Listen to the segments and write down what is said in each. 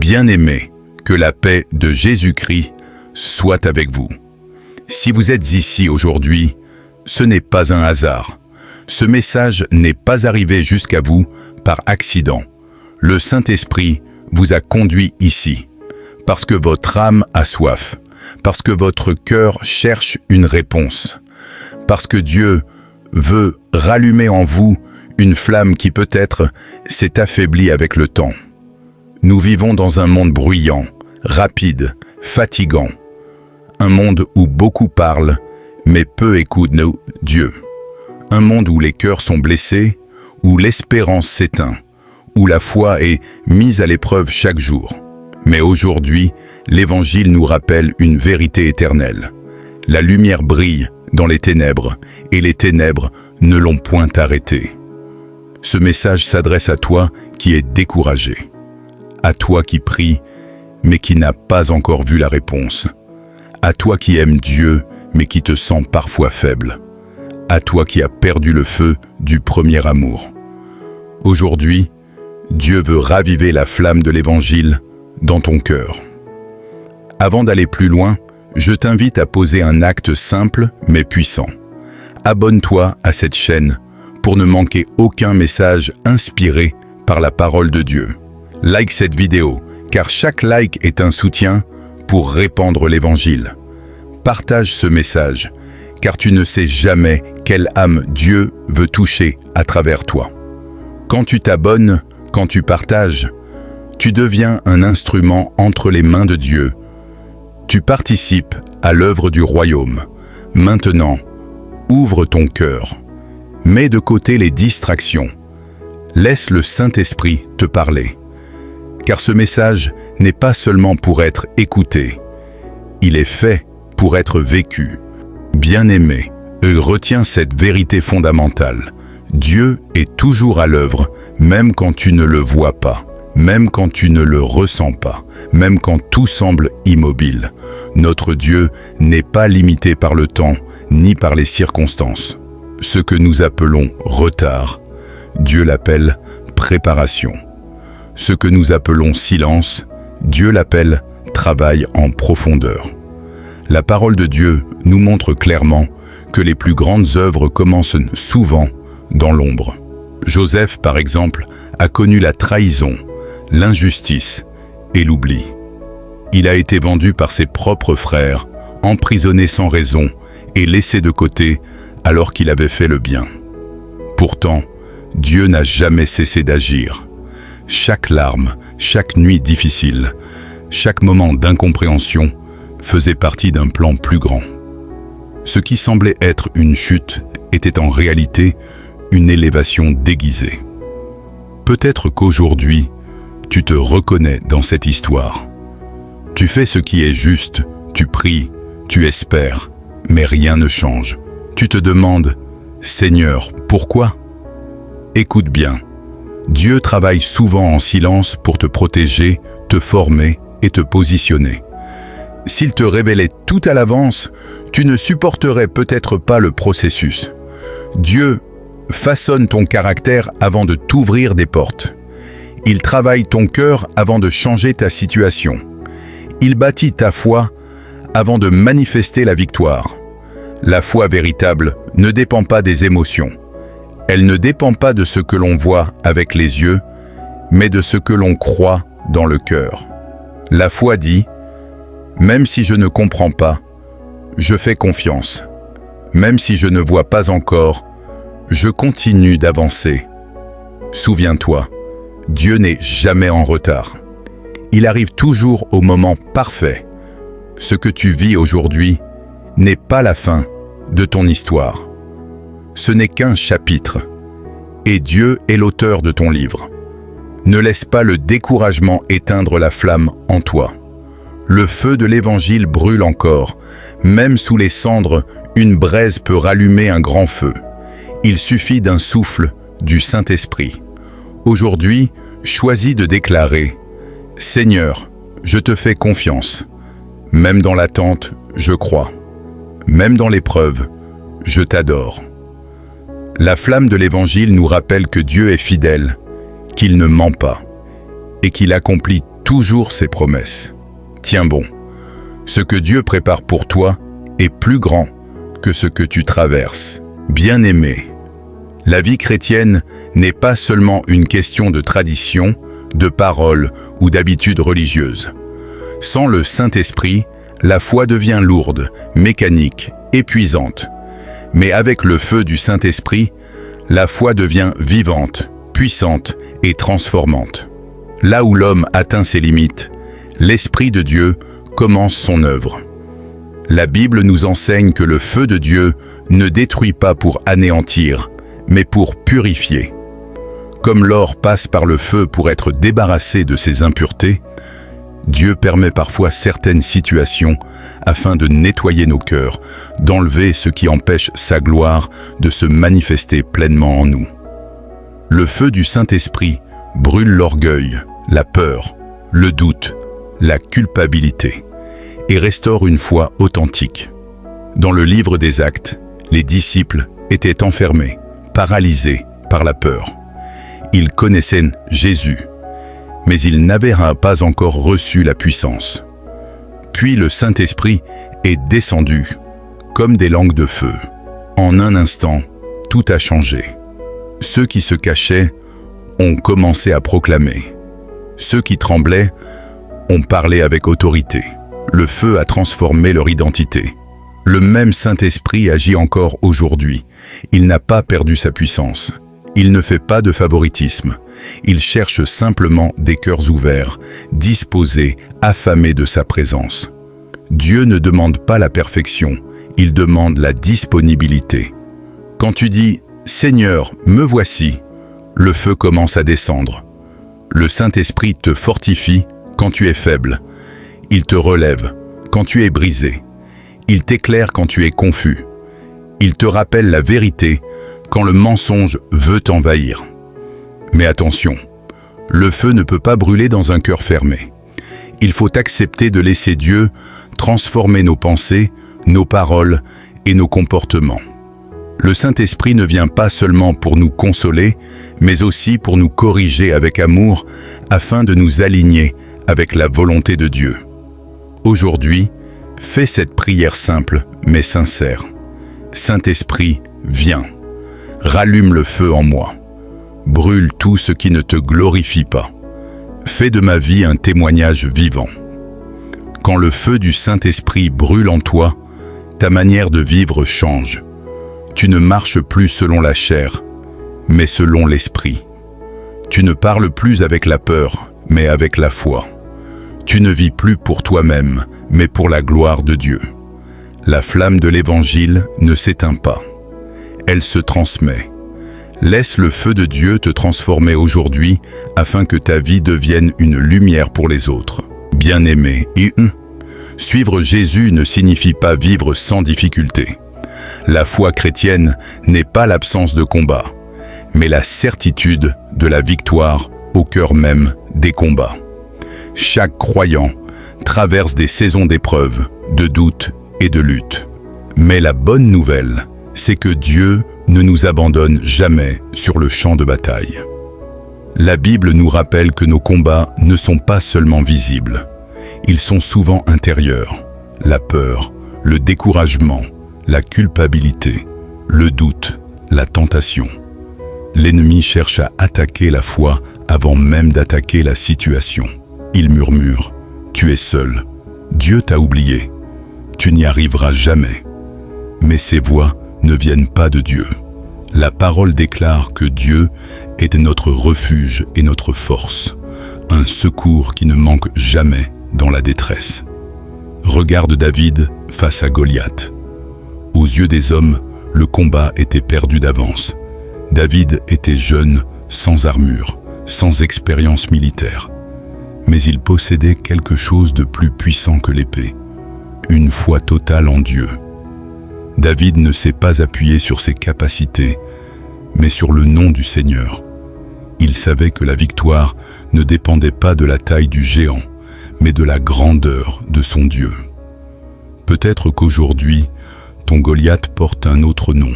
Bien-aimés, que la paix de Jésus-Christ soit avec vous. Si vous êtes ici aujourd'hui, ce n'est pas un hasard. Ce message n'est pas arrivé jusqu'à vous par accident. Le Saint-Esprit vous a conduit ici, parce que votre âme a soif, parce que votre cœur cherche une réponse, parce que Dieu veut rallumer en vous une flamme qui peut-être s'est affaiblie avec le temps. Nous vivons dans un monde bruyant, rapide, fatigant. Un monde où beaucoup parlent, mais peu écoutent Dieu. Un monde où les cœurs sont blessés, où l'espérance s'éteint, où la foi est mise à l'épreuve chaque jour. Mais aujourd'hui, l'Évangile nous rappelle une vérité éternelle. La lumière brille dans les ténèbres, et les ténèbres ne l'ont point arrêté. Ce message s'adresse à toi qui es découragé, à toi qui prie, mais qui n'a pas encore vu la réponse, à toi qui aimes Dieu, mais qui te sens parfois faible, à toi qui as perdu le feu du premier amour. Aujourd'hui, Dieu veut raviver la flamme de l'Évangile dans ton cœur. Avant d'aller plus loin, je t'invite à poser un acte simple mais puissant. Abonne-toi à cette chaîne pour ne manquer aucun message inspiré par la parole de Dieu. Like cette vidéo, car chaque like est un soutien pour répandre l'Évangile. Partage ce message, car tu ne sais jamais quelle âme Dieu veut toucher à travers toi. Quand tu t'abonnes, quand tu partages, tu deviens un instrument entre les mains de Dieu. Tu participes à l'œuvre du royaume. Maintenant, ouvre ton cœur. Mets de côté les distractions. Laisse le Saint-Esprit te parler. Car ce message n'est pas seulement pour être écouté. Il est fait pour être vécu. Bien-aimé, retiens cette vérité fondamentale. Dieu est toujours à l'œuvre, même quand tu ne le vois pas, même quand tu ne le ressens pas, même quand tout semble immobile. Notre Dieu n'est pas limité par le temps, ni par les circonstances. Ce que nous appelons retard, Dieu l'appelle préparation. Ce que nous appelons silence, Dieu l'appelle travail en profondeur. La parole de Dieu nous montre clairement que les plus grandes œuvres commencent souvent dans l'ombre. Joseph, par exemple, a connu la trahison, l'injustice et l'oubli. Il a été vendu par ses propres frères, emprisonné sans raison et laissé de côté alors qu'il avait fait le bien. Pourtant, Dieu n'a jamais cessé d'agir. Chaque larme, chaque nuit difficile, chaque moment d'incompréhension faisait partie d'un plan plus grand. Ce qui semblait être une chute était en réalité une élévation déguisée. Peut-être qu'aujourd'hui, tu te reconnais dans cette histoire. Tu fais ce qui est juste, tu pries, tu espères, mais rien ne change. Tu te demandes, Seigneur, pourquoi? Écoute bien, Dieu travaille souvent en silence pour te protéger, te former et te positionner. S'il te révélait tout à l'avance, tu ne supporterais peut-être pas le processus. Dieu façonne ton caractère avant de t'ouvrir des portes. Il travaille ton cœur avant de changer ta situation. Il bâtit ta foi avant de manifester la victoire. La foi véritable ne dépend pas des émotions. Elle ne dépend pas de ce que l'on voit avec les yeux, mais de ce que l'on croit dans le cœur. La foi dit, même si je ne comprends pas, je fais confiance. Même si je ne vois pas encore, je continue d'avancer. Souviens-toi, Dieu n'est jamais en retard. Il arrive toujours au moment parfait. Ce que tu vis aujourd'hui n'est pas la fin de ton histoire. Ce n'est qu'un chapitre. Et Dieu est l'auteur de ton livre. Ne laisse pas le découragement éteindre la flamme en toi. Le feu de l'Évangile brûle encore. Même sous les cendres, une braise peut rallumer un grand feu. Il suffit d'un souffle du Saint-Esprit. Aujourd'hui, choisis de déclarer « Seigneur, je te fais confiance. Même dans l'attente, je crois. Même dans l'épreuve, je t'adore. » La flamme de l'Évangile nous rappelle que Dieu est fidèle, qu'il ne ment pas et qu'il accomplit toujours ses promesses. Tiens bon, ce que Dieu prépare pour toi est plus grand que ce que tu traverses. Bien-aimé, la vie chrétienne n'est pas seulement une question de tradition, de paroles ou d'habitudes religieuses. Sans le Saint-Esprit, la foi devient lourde, mécanique, épuisante. Mais avec le feu du Saint-Esprit, la foi devient vivante, puissante et transformante. Là où l'homme atteint ses limites, l'Esprit de Dieu commence son œuvre. La Bible nous enseigne que le feu de Dieu ne détruit pas pour anéantir, mais pour purifier. Comme l'or passe par le feu pour être débarrassé de ses impuretés, Dieu permet parfois certaines situations afin de nettoyer nos cœurs, d'enlever ce qui empêche sa gloire de se manifester pleinement en nous. Le feu du Saint-Esprit brûle l'orgueil, la peur, le doute, la culpabilité et restaure une foi authentique. Dans le livre des Actes, les disciples étaient enfermés, paralysés par la peur. Ils connaissaient Jésus, mais ils n'avaient pas encore reçu la puissance. Puis le Saint-Esprit est descendu, comme des langues de feu. En un instant, tout a changé. Ceux qui se cachaient ont commencé à proclamer. Ceux qui tremblaient ont parlé avec autorité. Le feu a transformé leur identité. Le même Saint-Esprit agit encore aujourd'hui. Il n'a pas perdu sa puissance. Il ne fait pas de favoritisme. Il cherche simplement des cœurs ouverts, disposés, affamés de sa présence. Dieu ne demande pas la perfection, il demande la disponibilité. Quand tu dis « Seigneur, me voici », le feu commence à descendre. Le Saint-Esprit te fortifie quand tu es faible. Il te relève quand tu es brisé. Il t'éclaire quand tu es confus. Il te rappelle la vérité quand le mensonge veut t'envahir. Mais attention, le feu ne peut pas brûler dans un cœur fermé. Il faut accepter de laisser Dieu transformer nos pensées, nos paroles et nos comportements. Le Saint-Esprit ne vient pas seulement pour nous consoler, mais aussi pour nous corriger avec amour afin de nous aligner avec la volonté de Dieu. Aujourd'hui, fais cette prière simple mais sincère. Saint-Esprit, viens. Rallume le feu en moi. Brûle tout ce qui ne te glorifie pas. Fais de ma vie un témoignage vivant. Quand le feu du Saint-Esprit brûle en toi, ta manière de vivre change. Tu ne marches plus selon la chair, mais selon l'Esprit. Tu ne parles plus avec la peur, mais avec la foi. Tu ne vis plus pour toi-même, mais pour la gloire de Dieu. La flamme de l'Évangile ne s'éteint pas. Elle se transmet. Laisse le feu de Dieu te transformer aujourd'hui afin que ta vie devienne une lumière pour les autres. Bien-aimé, suivre Jésus ne signifie pas vivre sans difficulté. La foi chrétienne n'est pas l'absence de combat, mais la certitude de la victoire au cœur même des combats. Chaque croyant traverse des saisons d'épreuves, de doutes et de luttes. Mais la bonne nouvelle, c'est que Dieu ne nous abandonne jamais sur le champ de bataille. La Bible nous rappelle que nos combats ne sont pas seulement visibles. Ils sont souvent intérieurs. La peur, le découragement, la culpabilité, le doute, la tentation. L'ennemi cherche à attaquer la foi avant même d'attaquer la situation. Il murmure « Tu es seul, Dieu t'a oublié, tu n'y arriveras jamais ». Mais ces voix ne viennent pas de Dieu. La parole déclare que Dieu est notre refuge et notre force, un secours qui ne manque jamais dans la détresse. Regarde David face à Goliath. Aux yeux des hommes, le combat était perdu d'avance. David était jeune, sans armure, sans expérience militaire. Mais il possédait quelque chose de plus puissant que l'épée, une foi totale en Dieu. David ne s'est pas appuyé sur ses capacités, mais sur le nom du Seigneur. Il savait que la victoire ne dépendait pas de la taille du géant, mais de la grandeur de son Dieu. Peut-être qu'aujourd'hui, ton Goliath porte un autre nom.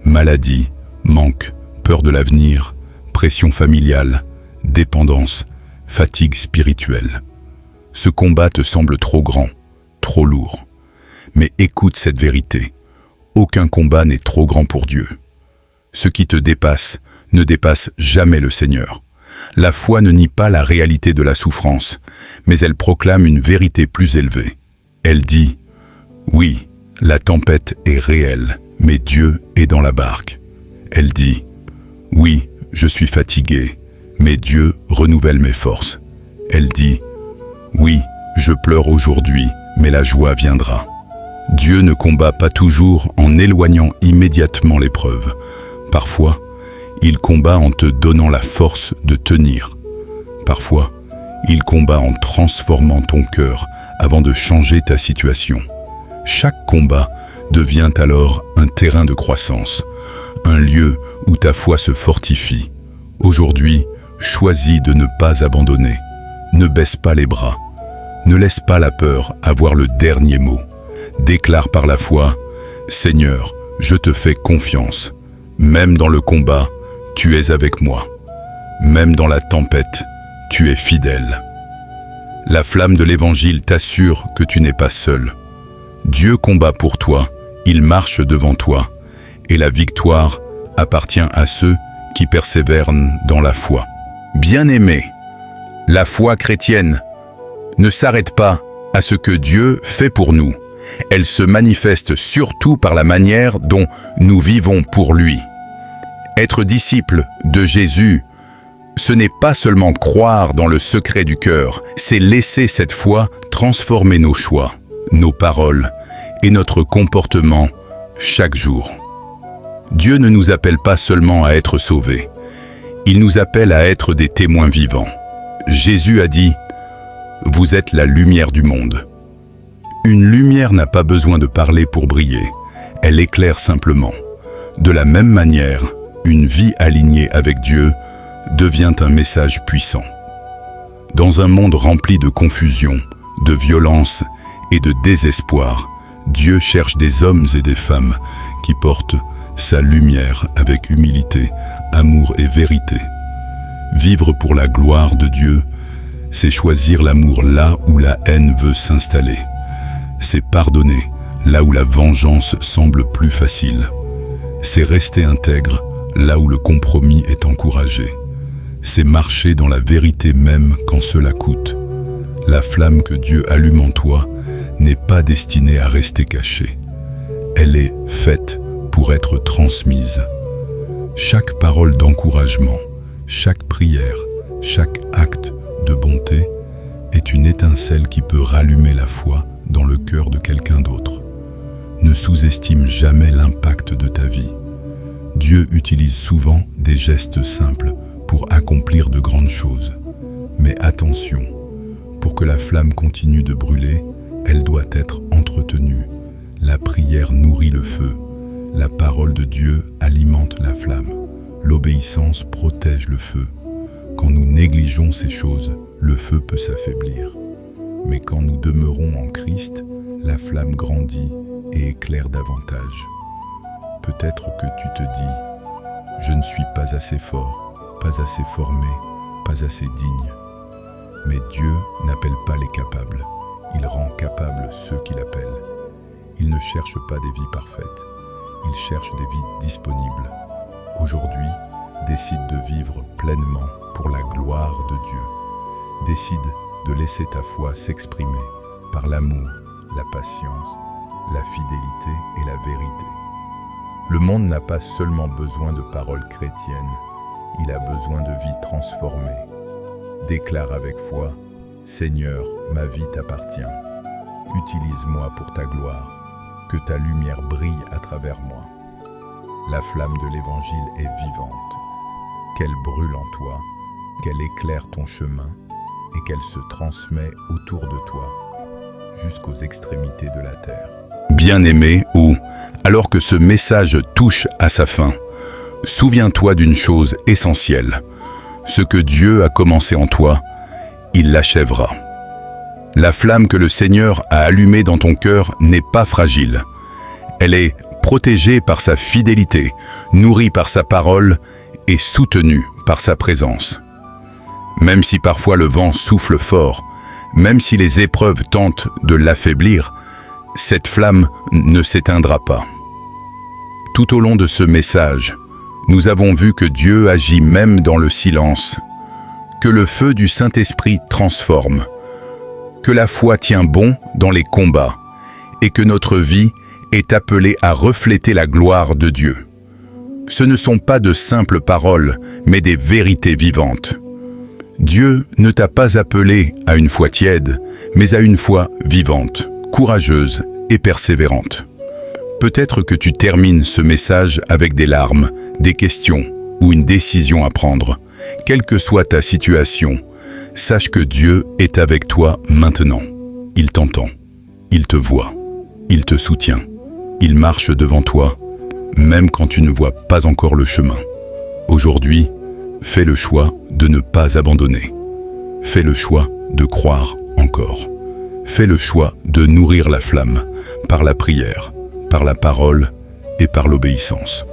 Maladie, manque, peur de l'avenir, pression familiale, dépendance, fatigue spirituelle. Ce combat te semble trop grand, trop lourd. Mais écoute cette vérité. Aucun combat n'est trop grand pour Dieu. Ce qui te dépasse ne dépasse jamais le Seigneur. La foi ne nie pas la réalité de la souffrance, mais elle proclame une vérité plus élevée. Elle dit « Oui, la tempête est réelle, mais Dieu est dans la barque. » Elle dit « Oui, je suis fatiguée, mais Dieu renouvelle mes forces. » Elle dit « Oui, je pleure aujourd'hui, mais la joie viendra. » Dieu ne combat pas toujours en éloignant immédiatement l'épreuve. Parfois, il combat en te donnant la force de tenir. Parfois, il combat en transformant ton cœur avant de changer ta situation. Chaque combat devient alors un terrain de croissance, un lieu où ta foi se fortifie. Aujourd'hui, choisis de ne pas abandonner. Ne baisse pas les bras. Ne laisse pas la peur avoir le dernier mot. Déclare par la foi, « Seigneur, je te fais confiance. Même dans le combat, tu es avec moi. Même dans la tempête, tu es fidèle. » La flamme de l'Évangile t'assure que tu n'es pas seul. Dieu combat pour toi, il marche devant toi, et la victoire appartient à ceux qui persévèrent dans la foi. Bien-aimé, la foi chrétienne ne s'arrête pas à ce que Dieu fait pour nous. Elle se manifeste surtout par la manière dont nous vivons pour lui. Être disciple de Jésus, ce n'est pas seulement croire dans le secret du cœur, c'est laisser cette foi transformer nos choix, nos paroles et notre comportement chaque jour. Dieu ne nous appelle pas seulement à être sauvés, il nous appelle à être des témoins vivants. Jésus a dit « Vous êtes la lumière du monde ». Une lumière n'a pas besoin de parler pour briller, elle éclaire simplement. De la même manière, une vie alignée avec Dieu devient un message puissant. Dans un monde rempli de confusion, de violence et de désespoir, Dieu cherche des hommes et des femmes qui portent sa lumière avec humilité, amour et vérité. Vivre pour la gloire de Dieu, c'est choisir l'amour là où la haine veut s'installer. C'est pardonner là où la vengeance semble plus facile. C'est rester intègre là où le compromis est encouragé. C'est marcher dans la vérité même quand cela coûte. La flamme que Dieu allume en toi n'est pas destinée à rester cachée. Elle est faite pour être transmise. Chaque parole d'encouragement, chaque prière, chaque acte de bonté est une étincelle qui peut rallumer la foi dans le cœur de quelqu'un d'autre. Ne sous-estime jamais l'impact de ta vie. Dieu utilise souvent des gestes simples pour accomplir de grandes choses. Mais attention, pour que la flamme continue de brûler, elle doit être entretenue. La prière nourrit le feu. La parole de Dieu alimente la flamme. L'obéissance protège le feu. Quand nous négligeons ces choses, le feu peut s'affaiblir. Mais quand nous demeurons en Christ, la flamme grandit et éclaire davantage. Peut-être que tu te dis « Je ne suis pas assez fort, pas assez formé, pas assez digne. » Mais Dieu n'appelle pas les capables, il rend capables ceux qu'il appelle. Il ne cherche pas des vies parfaites, il cherche des vies disponibles. Aujourd'hui, décide de vivre pleinement pour la gloire de Dieu. Décide de laisser ta foi s'exprimer par l'amour, la patience, la fidélité et la vérité. Le monde n'a pas seulement besoin de paroles chrétiennes, il a besoin de vies transformées. Déclare avec foi, « Seigneur, ma vie t'appartient. Utilise-moi pour ta gloire, que ta lumière brille à travers moi. » La flamme de l'Évangile est vivante. Qu'elle brûle en toi, qu'elle éclaire ton chemin et qu'elle se transmet autour de toi jusqu'aux extrémités de la terre. Bien-aimé, ou, alors que ce message touche à sa fin, souviens-toi d'une chose essentielle. Ce que Dieu a commencé en toi, il l'achèvera. La flamme que le Seigneur a allumée dans ton cœur n'est pas fragile. Elle est protégée par sa fidélité, nourrie par sa parole et soutenue par sa présence. Même si parfois le vent souffle fort, Même si les épreuves tentent de l'affaiblir, cette flamme ne s'éteindra pas. Tout au long de ce message, nous avons vu que Dieu agit même dans le silence, que le feu du Saint-Esprit transforme, que la foi tient bon dans les combats et que notre vie est appelée à refléter la gloire de Dieu. Ce ne sont pas de simples paroles, mais des vérités vivantes. Dieu ne t'a pas appelé à une foi tiède, mais à une foi vivante, courageuse et persévérante. Peut-être que tu termines ce message avec des larmes, des questions ou une décision à prendre. Quelle que soit ta situation, sache que Dieu est avec toi maintenant. Il t'entend, il te voit, il te soutient, il marche devant toi, même quand tu ne vois pas encore le chemin. Aujourd'hui, fais le choix de ne pas abandonner. Fais le choix de croire encore. Fais le choix de nourrir la flamme par la prière, par la parole et par l'obéissance.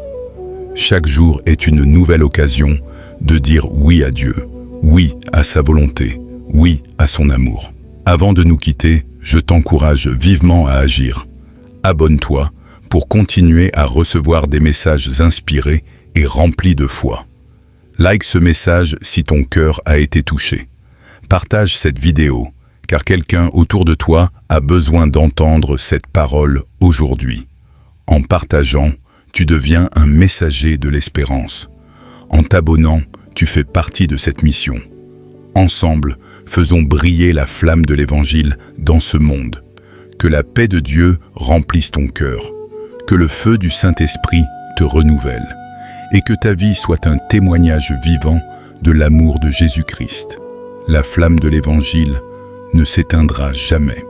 Chaque jour est une nouvelle occasion de dire oui à Dieu, oui à sa volonté, oui à son amour. Avant de nous quitter, je t'encourage vivement à agir. Abonne-toi pour continuer à recevoir des messages inspirés et remplis de foi. Like ce message si ton cœur a été touché. Partage cette vidéo, car quelqu'un autour de toi a besoin d'entendre cette parole aujourd'hui. En partageant, tu deviens un messager de l'espérance. En t'abonnant, tu fais partie de cette mission. Ensemble, faisons briller la flamme de l'Évangile dans ce monde. Que la paix de Dieu remplisse ton cœur. Que le feu du Saint-Esprit te renouvelle. Et que ta vie soit un témoignage vivant de l'amour de Jésus-Christ. La flamme de l'Évangile ne s'éteindra jamais.